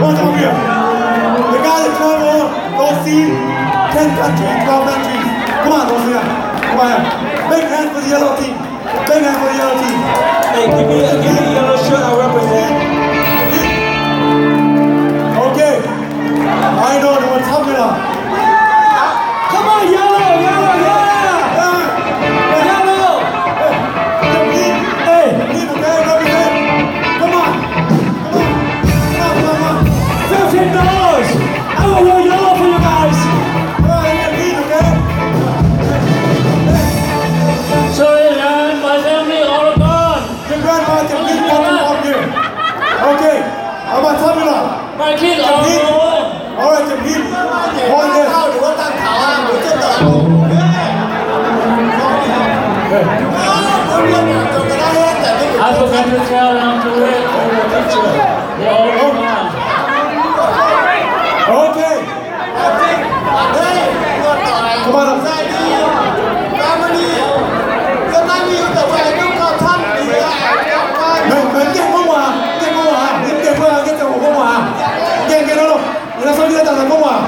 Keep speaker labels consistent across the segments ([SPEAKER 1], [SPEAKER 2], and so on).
[SPEAKER 1] What's over here? The guy that traveled, those see 10 countries, 12 countries. Come on, those here. Come on. Big hand for the yellow team. Big hand for the yellow team.
[SPEAKER 2] Hey, give me a yellow shirt I represent.
[SPEAKER 1] Okay. I know the one's coming up.
[SPEAKER 2] Come on, yellow, yellow, yeah! Yellow!
[SPEAKER 1] Hey, okay, represent. Come on. Come on.
[SPEAKER 2] $15! I will wear yellow for you guys.
[SPEAKER 1] Come on, okay?
[SPEAKER 2] Sorry, man, my family all gone.
[SPEAKER 1] Your grandma can leave nothing up here. Okay, how about Tamila?
[SPEAKER 2] My kids are gone.
[SPEAKER 1] All right, compete. One this.
[SPEAKER 2] I forgot to tell them to wait for the picture. They all gone.
[SPEAKER 1] Okay. Come on up. Mình ghét không hòa, những ghét vừa ghét chồng không hòa, ghét cái đó đâu, người ta sao đi tao là không hòa.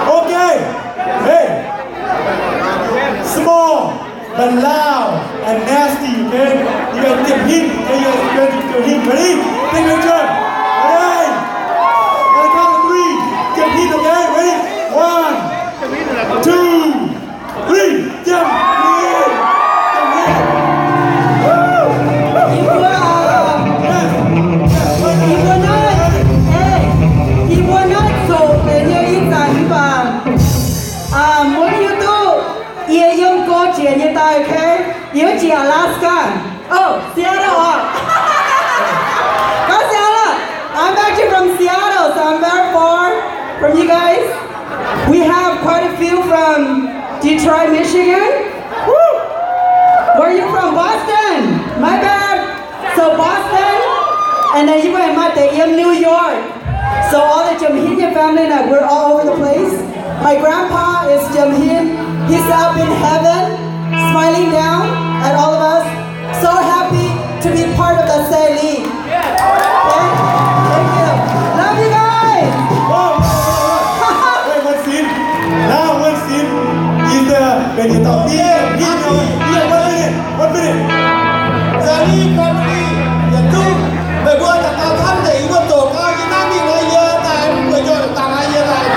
[SPEAKER 1] Okay. Hey. Small but loud and nasty. Okay. You guys get hit. Okay. You guys get hit. Ready? Take your turn. Ready? On the count of 3. Get hit. Okay. Ready? 1, 2, 3. Jump.
[SPEAKER 3] Okay, you're in Alaska. Oh, Seattle. Go Seattle. I'm actually from Seattle, so I'm very far from you guys. We have quite a few from Detroit, Michigan. Woo! Where are you from? Boston. My bad. So Boston, and then you went in New York. So all the Jamhin family, like, we're all over the place. My grandpa is Jamhin. He's up in heaven, smiling down at all of us. So happy to be part of the Seli. Okay? Thank you. Love you guys.
[SPEAKER 1] Wait, one scene. Now one scene is the Benito. One minute.
[SPEAKER 4] Seli family, the two, the one that are coming, the one to go, you know me, no year time, we don't have a year time.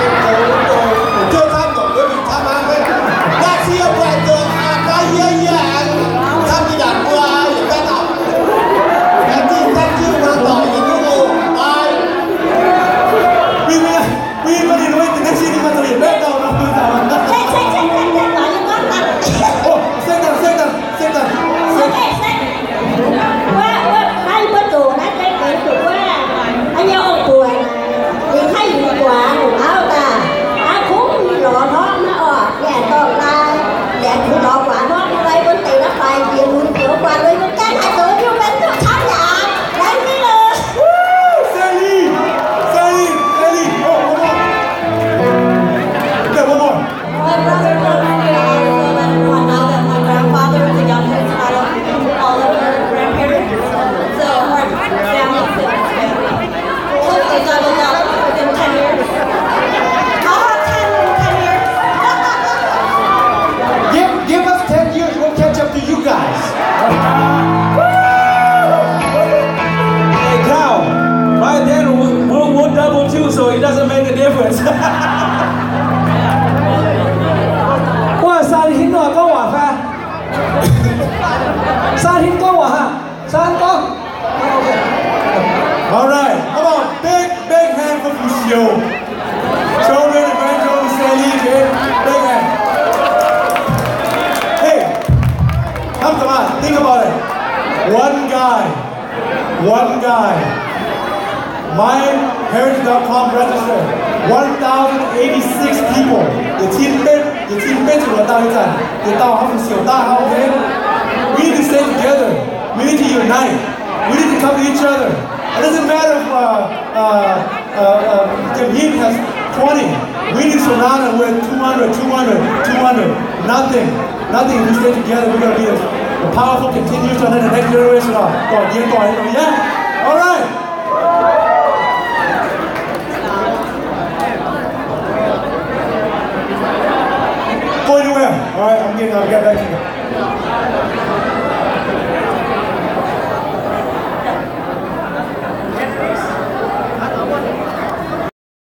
[SPEAKER 2] So it doesn't make a difference. Wow, Sa Thiên rồi có quả pha. Sa Thiên có quả hả? Sa Thiên có.
[SPEAKER 1] All right. Come on. Big hand for Lucio. Children and grandchildren, Sally, big hand. Hey, come on. Think about it. One guy. MyHeritage.com registered 1,086 people. 有天被主人到一站，有到他们小大 okay? We need to stay together. We need to unite. We need to come to each other. It doesn't matter if Jamhin has 20. We need to surround it with 200. Nothing. If we stay together, we're going to be a powerful continuation of the next generation. Yeah? All right. Yeah. All right. I'm getting. I'll get back to you.